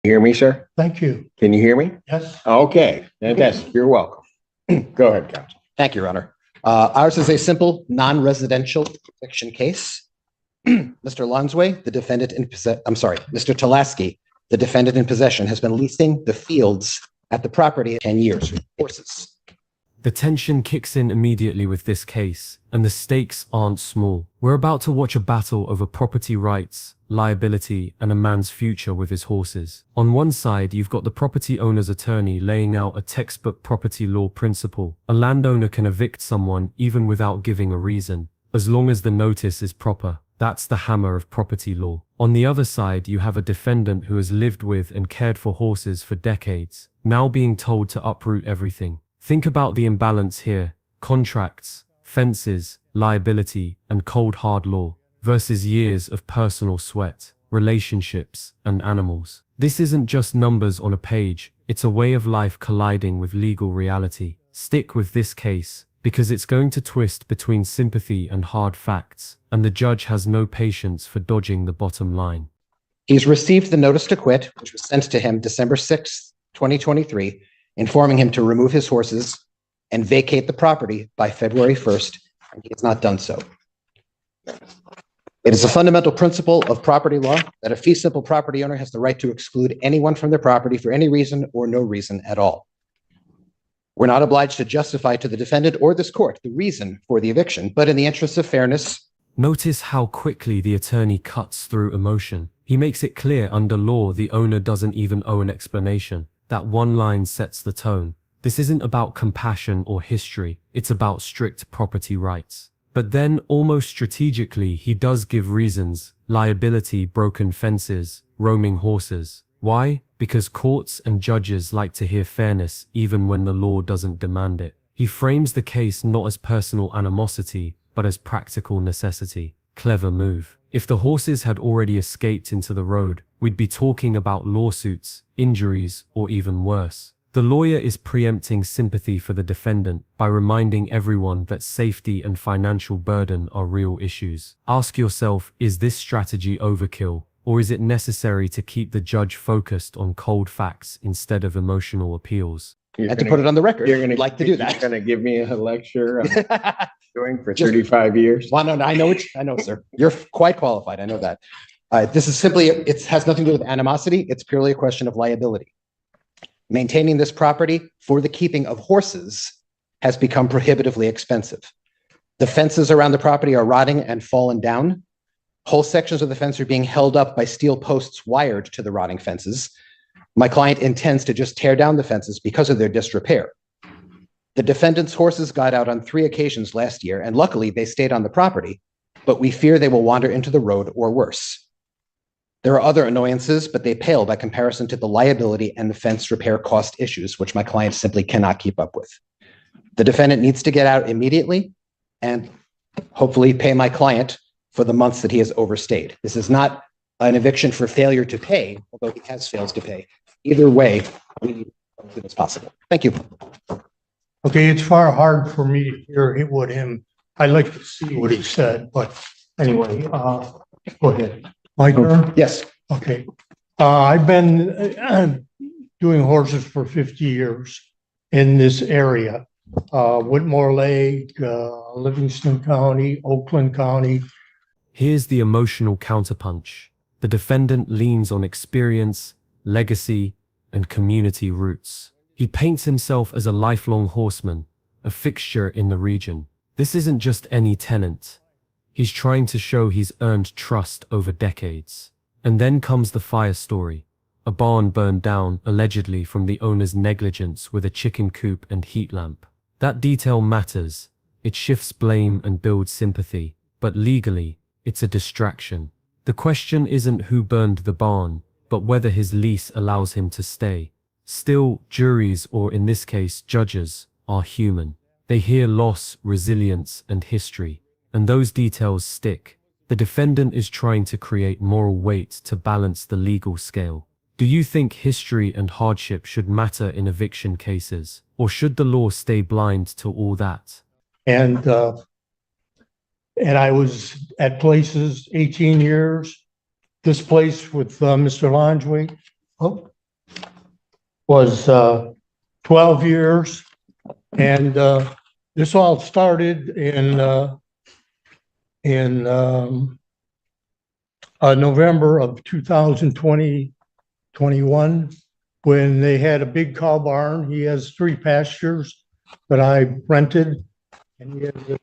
Hear me, sir? Thank you. Can you hear me? Yes. Okay, fantastic. You're welcome. Go ahead, counsel. Thank you, Your Honor. Ours is a simple, non-residential eviction case. Mr. Lonsway, the defendant in possession, Mr. Talaski, the defendant in possession, has been leasing the fields at the property 10 years with horses. The tension kicks in immediately with this case, and the stakes aren't small. We're about to watch a battle over property rights, liability, and a man's future with his horses. On one side, you've got the property owner's attorney laying out a textbook property law principle. A landowner can evict someone even without giving a reason, as long as the notice is proper. That's the hammer of property law. On the other side, you have a defendant who has lived with and cared for horses for decades, now being told to uproot everything. Think about the imbalance here: contracts, fences, liability, and cold hard law, versus years of personal sweat, relationships, and animals. This isn't just numbers on a page, it's a way of life colliding with legal reality. Stick with this case, because it's going to twist between sympathy and hard facts, and the judge has no patience for dodging the bottom line. He's received the notice to quit, which was sent to him December 6th, 2023, informing him to remove his horses and vacate the property by February 1st, and he has not done so. It is a fundamental principle of property law that a fee simple property owner has the right to exclude anyone from their property for any reason or no reason at all. We're not obliged to justify to the defendant or this court the reason for the eviction, but in the interest of fairness. Notice how quickly the attorney cuts through emotion. He makes it clear under law the owner doesn't even owe an explanation. That one line sets the tone. This isn't about compassion or history, it's about strict property rights. But then, almost strategically, he does give reasons: liability, broken fences, roaming horses. Why? Because courts and judges like to hear fairness even when the law doesn't demand it. He frames the case not as personal animosity, but as practical necessity. Clever move. If the horses had already escaped into the road, we'd be talking about lawsuits, injuries, or even worse. The lawyer is preempting sympathy for the defendant by reminding everyone that safety and financial burden are real issues. Ask yourself, is this strategy overkill, or is it necessary to keep the judge focused on cold facts instead of emotional appeals? And to put it on the record, You're I'd like to do that. You're going to give me a lecture on doing for 35 years? Well, no, I know, sir. You're quite qualified. I know that. This is simply, it has nothing to do with animosity. It's purely a question of liability. Maintaining this property for the keeping of horses has become prohibitively expensive. The fences around the property are rotting and fallen down. Whole sections of the fence are being held up by steel posts wired to the rotting fences. My client intends to just tear down the fences because of their disrepair. The defendant's horses got out on 3 occasions last year, and luckily they stayed on the property, but we fear they will wander into the road or worse. There are other annoyances, but they pale by comparison to the liability and the fence repair cost issues, which my client simply cannot keep up with. The defendant needs to get out immediately and hopefully pay my client for the months that he has overstayed. This is not an eviction for failure to pay, although he has failed to pay. Either way, we need as soon as possible. Thank you. Okay, it's far hard for me to hear what I'd like to see what he said, but anyway, go ahead. My turn? Yes. Okay. I've been doing horses for 50 years in this area. Whitmore Lake, Livingston County, Oakland County. Here's the emotional counterpunch. The defendant leans on experience, legacy, and community roots. He paints himself as a lifelong horseman, a fixture in the region. This isn't just any tenant. He's trying to show he's earned trust over decades. And then comes the fire story. A barn burned down, allegedly from the owner's negligence with a chicken coop and heat lamp. That detail matters. It shifts blame and builds sympathy. But legally, it's a distraction. The question isn't who burned the barn, but whether his lease allows him to stay. Still, juries, or in this case, judges, are human. They hear loss, resilience, and history. And those details stick. The defendant is trying to create moral weight to balance the legal scale. Do you think history and hardship should matter in eviction cases, or should the law stay blind to all that? And I was at places 18 years. This place with Mr. Lonsway. Oh, was 12 years. And this all started in November of 2021, when they had a big cow barn. He has 3 pastures that I rented, and he had a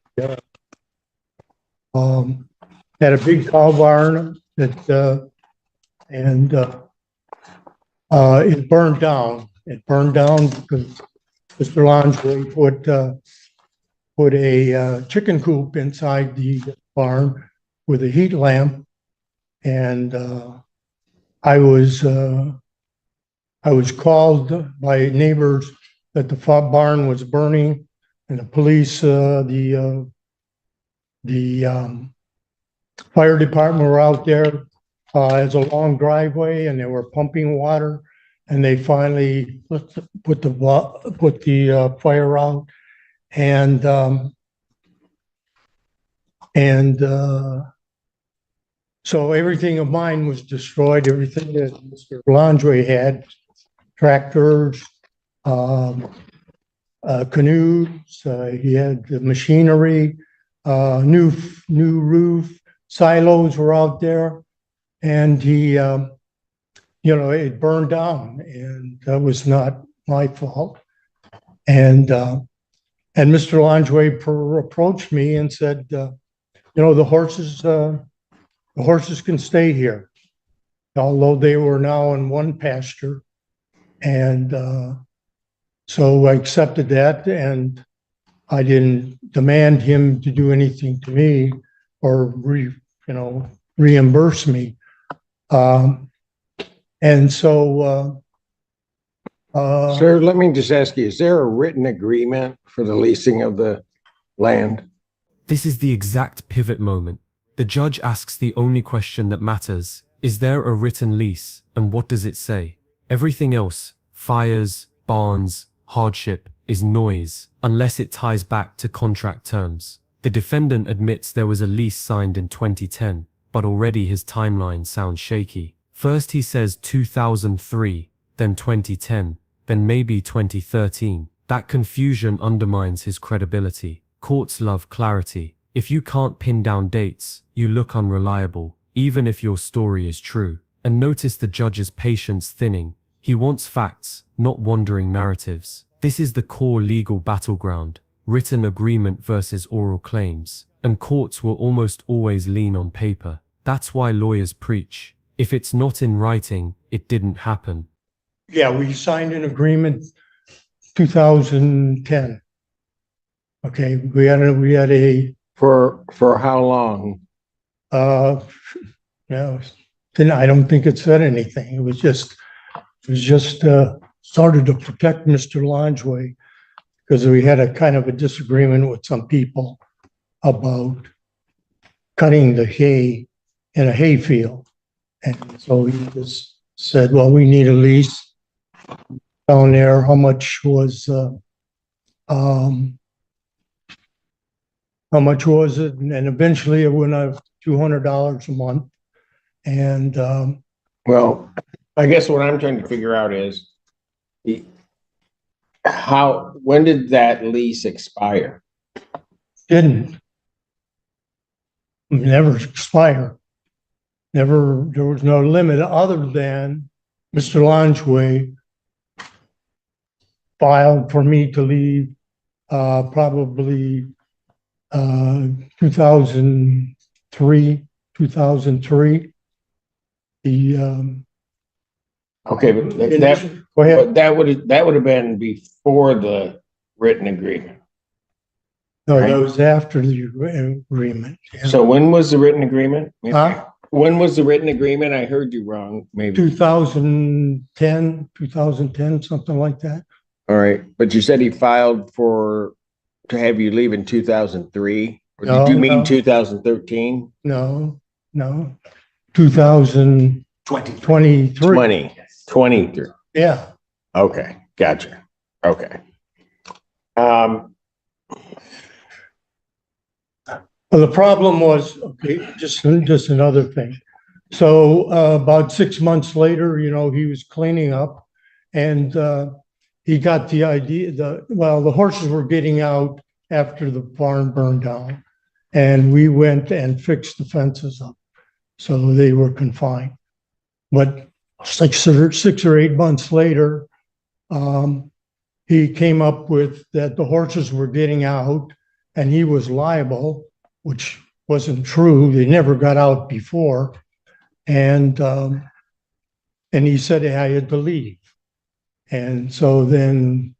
big cow barn that it burned down. It burned down because Mr. Laundry put a chicken coop inside the barn with a heat lamp, and I was called by neighbors that the barn was burning, and the police, the fire department were out there. It's a long driveway, and they were pumping water, and they finally put the fire out, and so everything of mine was destroyed. Everything that Mr. Landry had, tractors, canoes, he had the machinery, new roof, silos were out there, and he, it burned down, and that was not my fault. And Mr. Landry approached me and said, the horses can stay here, although they were now in one pasture. And so I accepted that, and I didn't demand him to do anything to me or reimburse me. And so Sir, let me just ask you, is there a written agreement for the leasing of the land? This is the exact pivot moment. The judge asks the only question that matters. Is there a written lease, and what does it say? Everything else, fires, barns, hardship, is noise, unless it ties back to contract terms. The defendant admits there was a lease signed in 2010, but already his timeline sounds shaky. First he says 2003, then 2010, then maybe 2013. That confusion undermines his credibility. Courts love clarity. If you can't pin down dates, you look unreliable, even if your story is true. And notice the judge's patience thinning. He wants facts, not wandering narratives. This is the core legal battleground, written agreement versus oral claims. And courts will almost always lean on paper. That's why lawyers preach. If it's not in writing, it didn't happen. yeah, we signed an agreement 2010. Okay, we had a For how long? no, then I don't think it said anything. It was just started to protect Mr. Longway, because we had a kind of a disagreement with some people about cutting the hay in a hay field. And so he just said, well, we need a lease down there. How much was it? And eventually it went up $200 a month. And Well, I guess what I'm trying to figure out is when did that lease expire? didn't never expire. Never, there was no limit other than Mr. Longway filed for me to leave probably 2003. Okay, but Go ahead. that would have been before the written agreement. No, Right. that was after the agreement. Yeah. So when was the written agreement? Huh? When was the written agreement? I heard you wrong, maybe. 2010, something like that. All right, but you said he filed to have you leave in 2003? Or did you mean 2013? No, 2023. 23. Yeah. Okay, gotcha. Okay. Well, the problem was, okay, just another thing. So about 6 months later, he was cleaning up, And he got the idea, the horses were getting out after the barn burned down. And we went and fixed the fences up. So they were confined. But 6 or 8 months later, he came up with that the horses were getting out and he was liable, which wasn't true. They never got out before. And he said I had to leave. And so then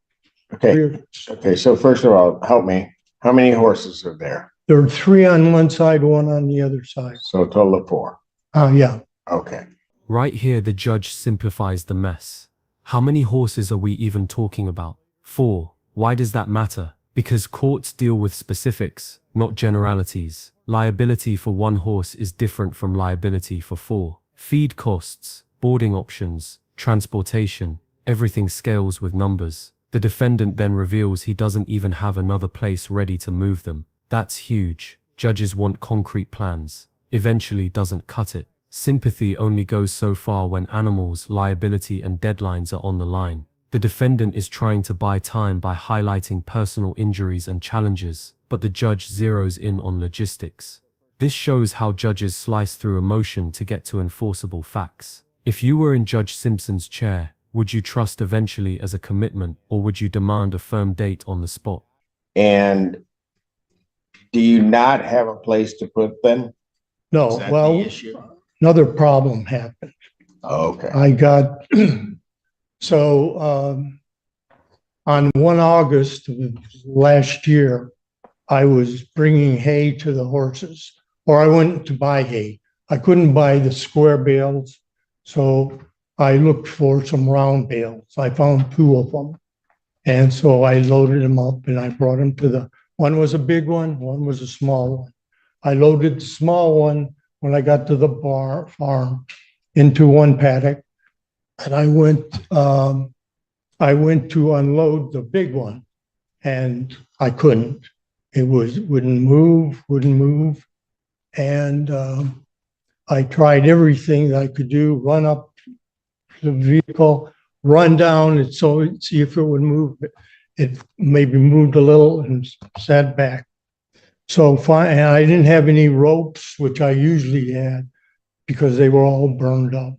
Okay, so first of all, help me. How many horses are there? there were 3 on one side, 1 on the other side. So a total of 4. Yeah. Okay. Right here, the judge simplifies the mess. How many horses are we even talking about? 4. Why does that matter? Because courts deal with specifics, not generalities. Liability for 1 horse is different from liability for 4. Feed costs, boarding options, transportation, everything scales with numbers. The defendant then reveals he doesn't even have another place ready to move them. That's huge. Judges want concrete plans. Eventually doesn't cut it. Sympathy only goes so far when animals, liability, and deadlines are on the line. The defendant is trying to buy time by highlighting personal injuries and challenges, but the judge zeroes in on logistics. This shows how judges slice through emotion to get to enforceable facts. If you were in Judge Simpson's chair, would you trust eventually as a commitment, or would you demand a firm date on the spot? And do you not have a place to put them? No, Is that well, the issue? another problem happened. Okay. I got, so on 1 August of last year, I was bringing hay to the horses, or I went to buy hay. I couldn't buy the square bales, so I looked for some round bales. I found 2 of them. And so I loaded them up and I brought them to one was a big one was a small one. I loaded the small one when I got to the farm into one paddock, and I went to unload the big one, and I couldn't. It wouldn't move, and I tried everything that I could do. Run up the vehicle, run down, and see if it would move. It maybe moved a little and sat back. So fine, and I didn't have any ropes, which I usually had, because they were all burned up.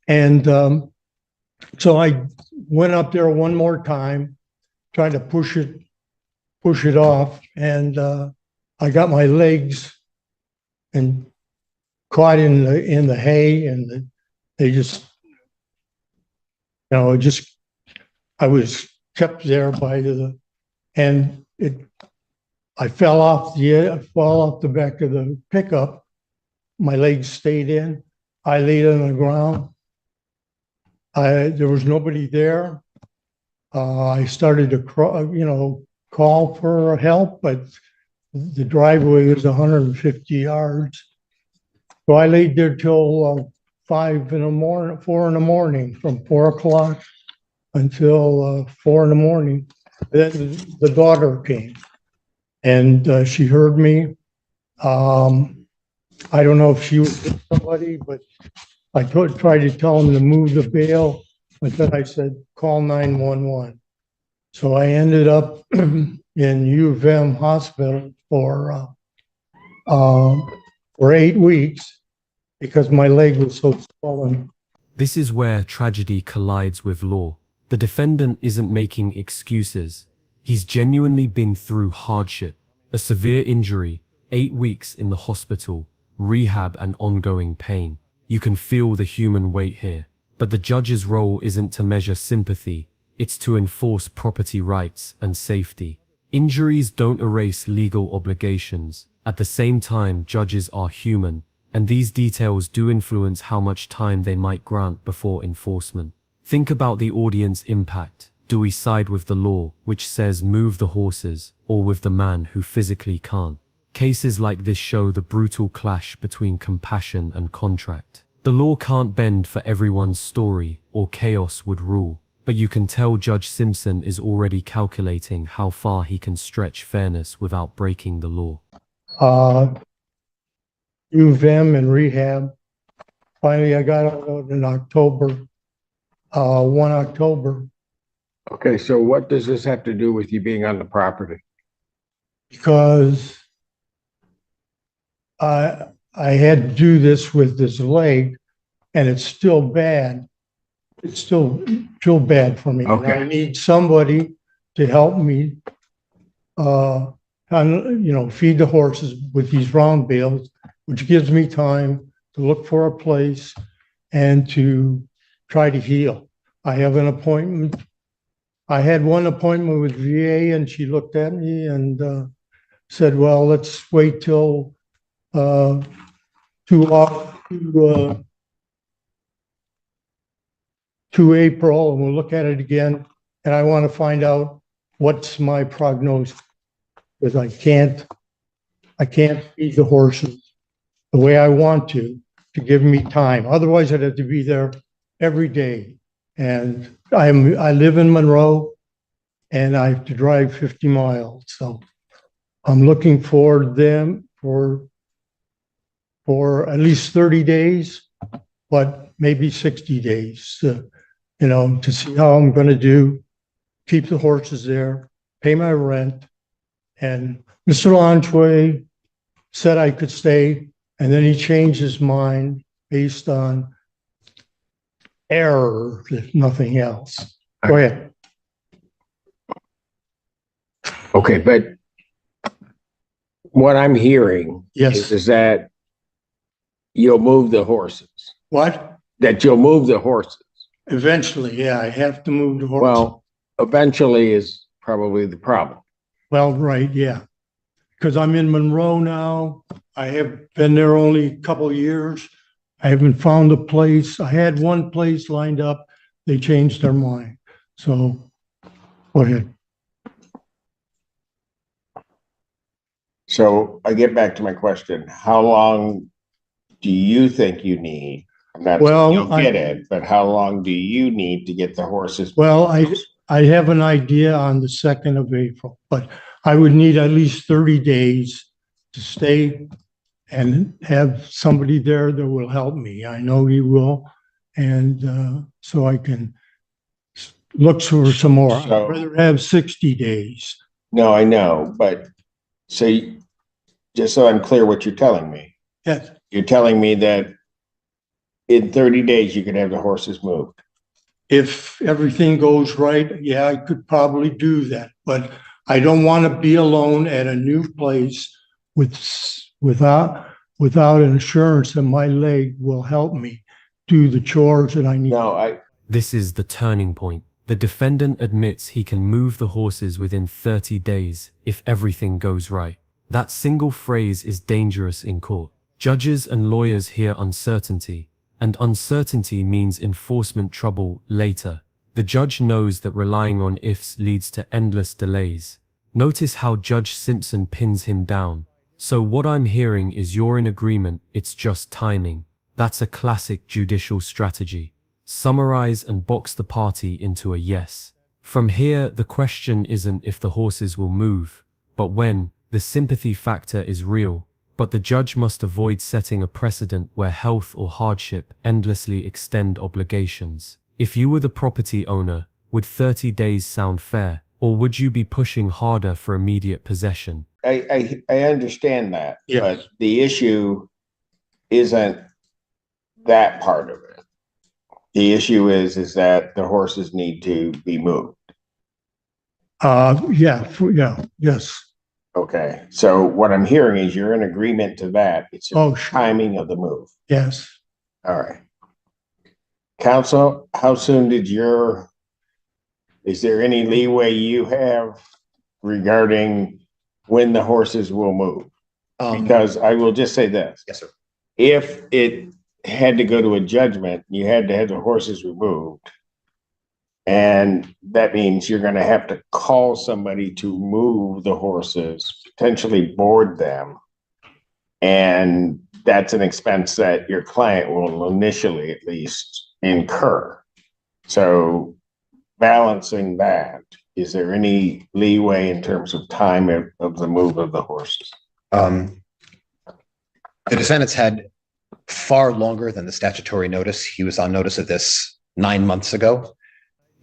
And so I went up there one more time, trying to push it off, and I got my legs and caught in the hay, and they just, I was kept there by I fell off the back of the pickup. My legs stayed in. I laid on the ground. There was nobody there. I started to call for help, but the driveway was 150 yards. So I laid there till 4 in the morning, from 4 o'clock until 4 in the morning. Then the daughter came, and she heard me. I don't know if she was with somebody, but I tried to tell them to move the bale, but then I said, call 911. So I ended up in U of M hospital for 8 weeks because my leg was so swollen. This is where tragedy collides with law. The defendant isn't making excuses. He's genuinely been through hardship, a severe injury, 8 weeks in the hospital, rehab, and ongoing pain. You can feel the human weight here. But the judge's role isn't to measure sympathy, it's to enforce property rights and safety. Injuries don't erase legal obligations. At the same time, judges are human, and these details do influence how much time they might grant before enforcement. Think about the audience impact. Do we side with the law, which says move the horses, or with the man who physically can't? Cases like this show the brutal clash between compassion and contract. The law can't bend for everyone's story, or chaos would rule. But you can tell Judge Simpson is already calculating how far he can stretch fairness without breaking the law. U of M and rehab. Finally, I got out in October. 1 October, Okay, so what does this have to do with you being on the property? because I had to do this with this leg, and it's still bad. It's still bad for me. And I Okay. need somebody to help me, feed the horses with these round bales, which gives me time to look for a place and to try to heal. I have an appointment. I had one appointment with VA, and she looked at me and said, well, let's wait till to April, and we'll look at it again. And I want to find out what's my prognosis, because I can't feed the horses the way I want to give me time. Otherwise, I'd have to be there every day. And I live in Monroe, and I have to drive 50 miles. So I'm looking for them for at least 30 days, but maybe 60 days, to see how I'm going to do, keep the horses there, pay my rent. And Mr. Lanchway said I could stay, and then he changed his mind based on error, if nothing else. Go ahead. Okay, but what I'm hearing Yes. is that you'll move the horses, What? that you'll move the horses. Eventually, yeah, I have to move the horses. Well, eventually is probably the problem. Well, right, yeah. Because I'm in Monroe now. I have been there only a couple of years. I haven't found a place. I had one place lined up. They changed their mind. So, go ahead. So I get back to my question. How long do you think you need? I'm not Well, saying you'll get it, but how long do you need to get the horses? Well, I have an idea on the 2nd of April, but I would need at least 30 days to stay and have somebody there that will help me. I know he will. And so I can look for some more. I'd rather have 60 days. No, I know, but just so I'm clear what you're telling me. Yes. You're telling me that in 30 days, you could have the horses moved. If everything goes right, yeah, I could probably do that, but I don't want to be alone at a new place without an assurance that my leg will help me do the chores that I need. No, This is the turning point. The defendant admits he can move the horses within 30 days if everything goes right. That single phrase is dangerous in court. Judges and lawyers hear uncertainty, and uncertainty means enforcement trouble later. The judge knows that relying on ifs leads to endless delays. Notice how Judge Simpson pins him down. So what I'm hearing is you're in agreement, it's just timing. That's a classic judicial strategy. Summarize and box the party into a yes. From here, the question isn't if the horses will move, but when. The sympathy factor is real, but the judge must avoid setting a precedent where health or hardship endlessly extend obligations. If you were the property owner, would 30 days sound fair, or would you be pushing harder for immediate possession? I understand that, Yes. but the issue isn't that part of it. The issue is that the horses need to be moved. Yes. Okay, so what I'm hearing is you're in agreement to that. It's just Sure. timing of the move. Yes. All right. Counsel, how soon is there any leeway you have regarding when the horses will move? Because I will just say this. Yes, sir. If it had to go to a judgment, you had to have the horses removed. And that means you're going to have to call somebody to move the horses, potentially board them. And that's an expense that your client will initially at least incur. So balancing that, is there any leeway in terms of time of the move of the horses? The defendant's had far longer than the statutory notice. He was on notice of this 9 months ago.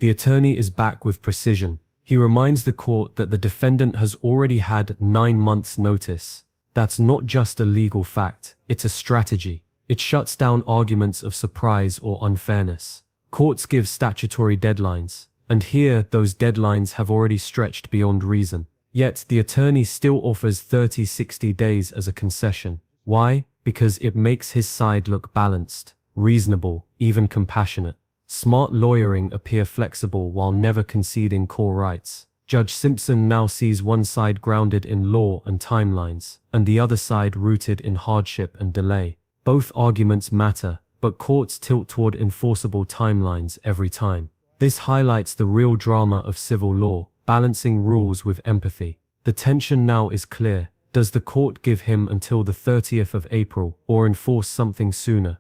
The attorney is back with precision. He reminds the court that the defendant has already had 9 months' notice. That's not just a legal fact, it's a strategy. It shuts down arguments of surprise or unfairness. Courts give statutory deadlines, and here those deadlines have already stretched beyond reason. Yet the attorney still offers 30-60 days as a concession. Why? Because it makes his side look balanced, reasonable, even compassionate. Smart lawyering appear flexible while never conceding core rights. Judge Simpson now sees one side grounded in law and timelines, and the other side rooted in hardship and delay. Both arguments matter, but courts tilt toward enforceable timelines every time. This highlights the real drama of civil law, balancing rules with empathy. The tension now is clear. Does the court give him until the 30th of April or enforce something sooner?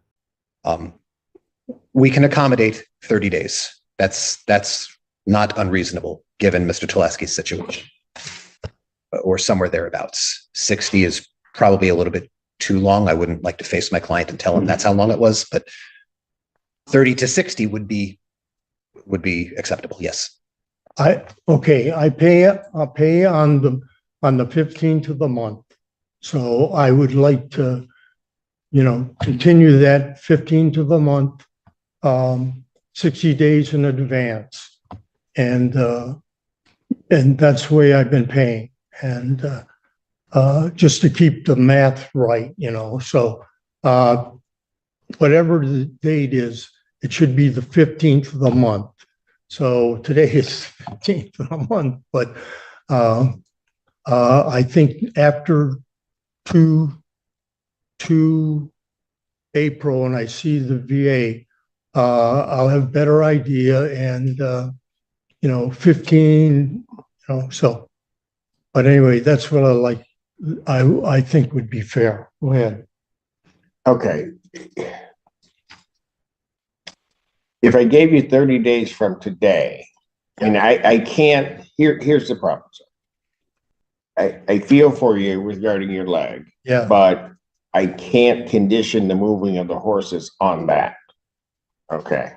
We can accommodate 30 days. That's not unreasonable given Mr. Tuleski's situation, or somewhere thereabouts. 60 is probably a little bit too long. I wouldn't like to face my client and tell him that's how long it was, but 30 to 60 would be acceptable. Yes. I pay on the 15th of the month. So I would like to, continue that 15th of the month, 60 days in advance. And that's the way I've been paying. And just to keep the math right, so whatever the date is, it should be the 15th of the month. So today is 15th of the month, but I think after 2 April, and I see the VA, I'll have a better idea, and 15, so. But anyway, that's what I think would be fair. Go ahead. Okay. If I gave you 30 days from today, and I can't, here's the problem, sir. I feel for you regarding your leg, Yeah. but I can't condition the moving of the horses on that. Okay.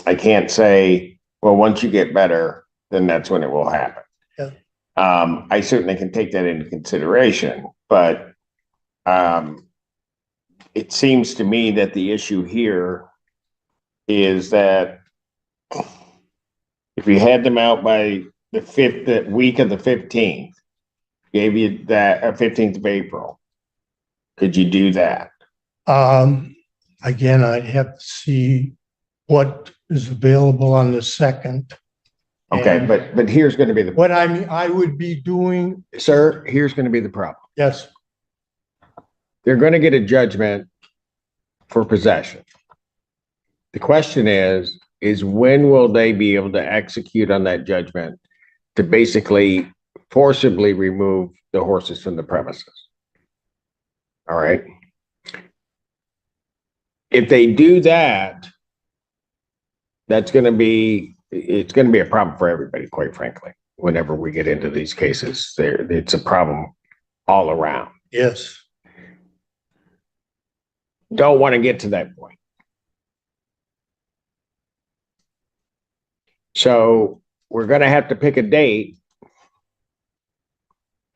I can't say, well, once you get better, then that's when it will happen. Yeah. I certainly can take that into consideration, but it seems to me that the issue here is that if you had them out by the week of the 15th, gave you that 15th of April, could you do that? Again, I'd have to see what is available on the 2nd. Okay, And but here's going to be the what I would be doing, sir, here's going to be the problem. yes, They're going to get a judgment for possession. The question is when will they be able to execute on that judgment to basically forcibly remove the horses from the premises? All right. If they do that, it's going to be a problem for everybody, quite frankly. Whenever we get into these cases, it's a problem all around. yes. Don't want to get to that point. So we're going to have to pick a date,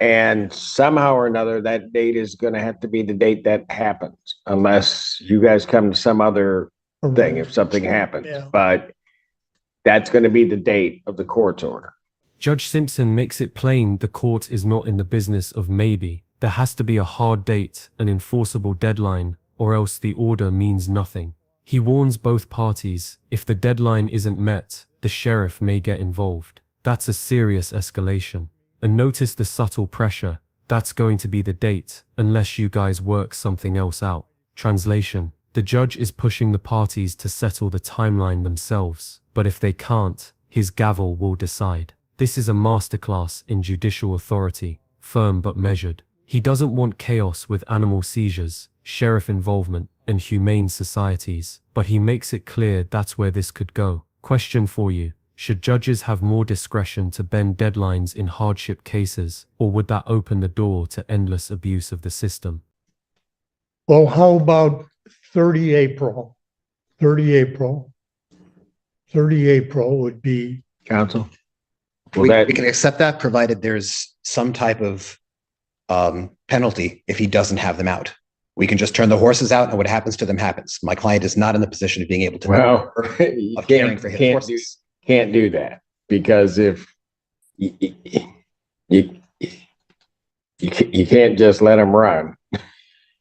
and somehow or another, that date is going to have to be the date that happens, unless you guys come to some other thing, if something happens. Yeah. But that's going to be the date of the court's order. Judge Simpson makes it plain the court is not in the business of maybe. There has to be a hard date, an enforceable deadline, or else the order means nothing. He warns both parties, if the deadline isn't met, the sheriff may get involved. That's a serious escalation. And notice the subtle pressure. That's going to be the date, unless you guys work something else out. Translation: the judge is pushing the parties to settle the timeline themselves, but if they can't, his gavel will decide. This is a masterclass in judicial authority, firm but measured. He doesn't want chaos with animal seizures, sheriff involvement, and humane societies, but he makes it clear that's where this could go. Question for you: should judges have more discretion to bend deadlines in hardship cases, or would that open the door to endless abuse of the system? Well, how about 30 April? 30 April. 30 April would be, Counsel? Well, We that, can accept that provided there's some type of penalty if he doesn't have them out. We can just turn the horses out and what happens to them happens. My client is not in the position of being able to. well, you Of caring for his horses. can't do that because if you can't just let him run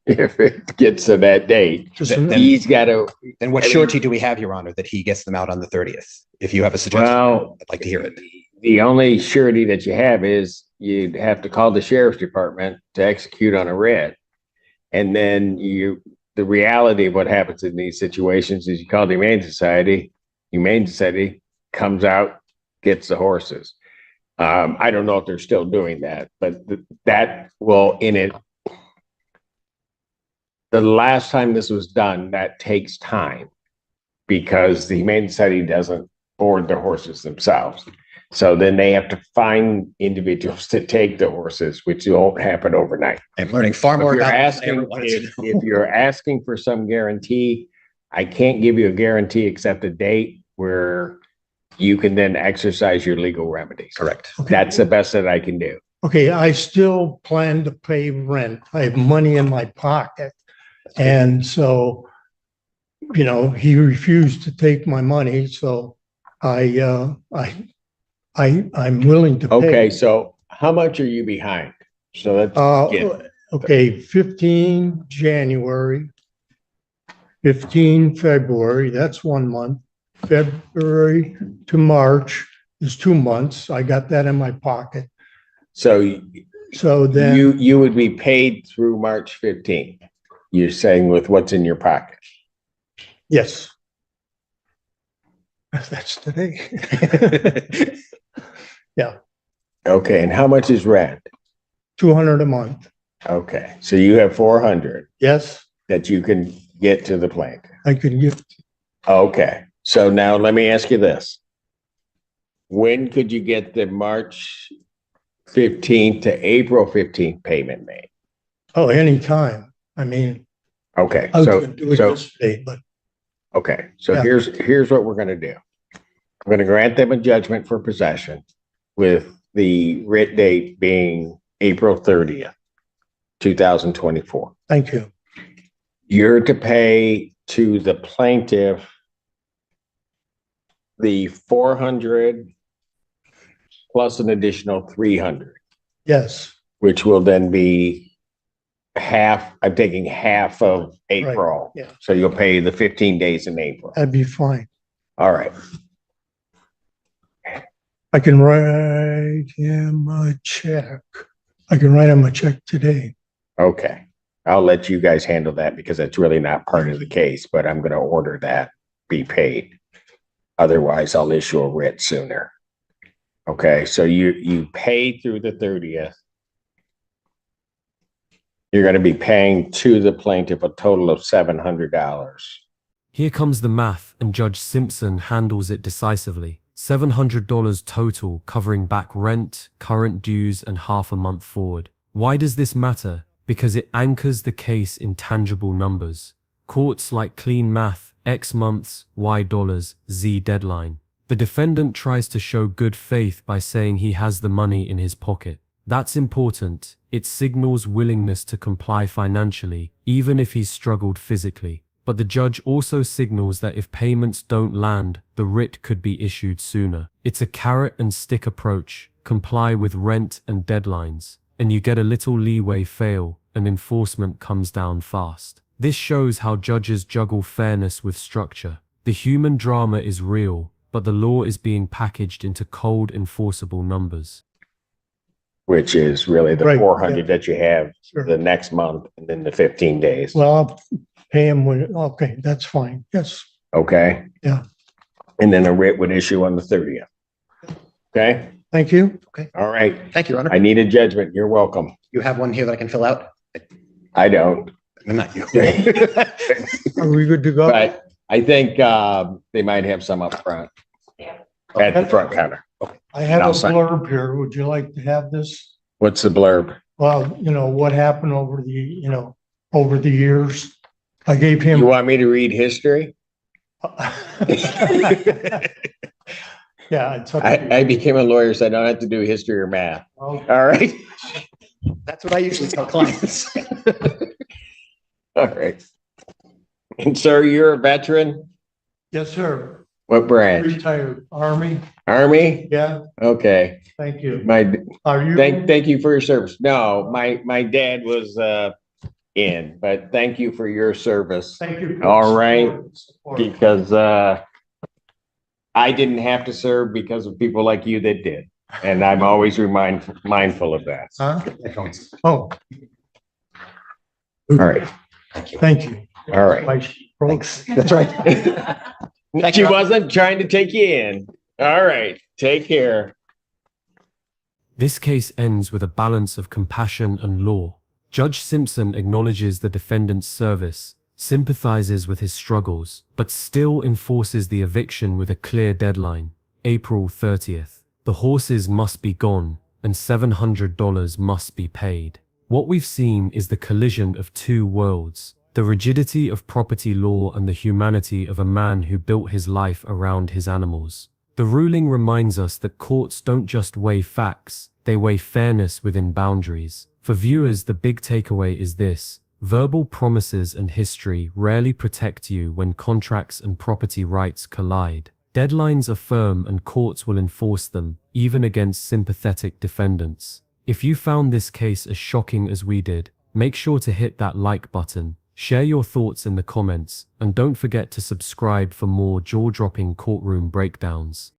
if it gets to that date. just, He's got to, Then what surety do we have, Your Honor, that he gets them out on the 30th? If you have a suggestion, well, I'd like to hear it. the only surety that you have is you'd have to call the sheriff's department to execute on a writ. And then the reality of what happens in these situations is you call the Humane Society comes out, gets the horses. I don't know if they're still doing that, but that will the last time this was done, that takes time because the Humane Society doesn't board the horses themselves. So then they have to find individuals to take the horses, which won't happen overnight. I'm learning far more about this than I ever wanted to know. If you're asking for some guarantee, I can't give you a guarantee except a date where you can then exercise your legal remedies. Correct. That's the best that I can do. okay, I still plan to pay rent. I have money in my pocket. And so, you know, he refused to take my money, so I'm willing to pay. Okay, so how much are you behind? So that's, Okay, 15 January, 15 February, that's 1 month. February to March is 2 months. I got that in my pocket. so So then, you would be paid through March 15th. You're saying with what's in your pocket. yes. That's today. Okay, and how much is rent? 200 a month. Okay, so you have 400 Yes, that you can get to the plant. I can give, Okay, so now let me ask you this. When could you get the March 15th to April 15th payment made? anytime. I mean, Okay, I was so, gonna do it so, this day, but okay, so Yeah. here's what we're gonna do. I'm gonna grant them a judgment for possession with the writ date being April 30th, 2024. thank you. You're to pay to the plaintiff the 400 plus an additional 300, Yes, which will then be half, I'm taking half of April. yeah. So you'll pay the 15 days in April. that'd be fine. All right. I can write him a check. I can write him a check today. Okay. I'll let you guys handle that because that's really not part of the case, but I'm going to order that be paid. Otherwise, I'll issue a writ sooner. Okay, so you pay through the 30th. You're going to be paying to the plaintiff a total of $700. Here comes the math, and Judge Simpson handles it decisively. $700 total, covering back rent, current dues, and half a month forward. Why does this matter? Because it anchors the case in tangible numbers. Courts like clean math, X months, Y dollars, Z deadline. The defendant tries to show good faith by saying he has the money in his pocket. That's important. It signals willingness to comply financially, even if he's struggled physically. But the judge also signals that if payments don't land, the writ could be issued sooner. It's a carrot and stick approach. Comply with rent and deadlines, and you get a little leeway. Fail, and enforcement comes down fast. This shows how judges juggle fairness with structure. The human drama is real, but the law is being packaged into cold, enforceable numbers. Which is really the Right, 400 that you have Sure. the next month and then the 15 days. Well, I'll pay him when, okay, that's fine. Yes, Okay? Yeah. And then a writ would issue on the 30th. Okay? thank you. All right. Thank you, Your Honor. I need a judgment. You're welcome. You have one here that I can fill out? I don't. Not you. Are we good to go? But I think they might have some up front at the front counter. I have a I'll sign. blurb here. Would you like to have this? What's the blurb? Well, you know, what happened over the years. I gave You him, want me to read history? Yeah, it's up to I you. became a lawyer, so I don't have to do history or math. Okay. All right. That's what I usually tell clients. All right. And sir, you're a veteran? Yes, sir. What branch? Retired Army. Army? Yeah, Okay. thank you. My, Are you? thank you for your service. No, my dad was, in, but thank you for your service. Thank you. for All the right. support. Because, I didn't have to serve because of people like you that did. And I'm always mindful of that. Huh? Oh, All right. thank you. All right. Thanks. That's right. She wasn't trying to take you in. All right. Take care. This case ends with a balance of compassion and law. Judge Simpson acknowledges the defendant's service, sympathizes with his struggles, but still enforces the eviction with a clear deadline, April 30th. The horses must be gone, and $700 must be paid. What we've seen is the collision of two worlds, the rigidity of property law and the humanity of a man who built his life around his animals. The ruling reminds us that courts don't just weigh facts, they weigh fairness within boundaries. For viewers, the big takeaway is this: verbal promises and history rarely protect you when contracts and property rights collide. Deadlines are firm and courts will enforce them, even against sympathetic defendants. If you found this case as shocking as we did, make sure to hit that like button, share your thoughts in the comments, and don't forget to subscribe for more jaw-dropping courtroom breakdowns.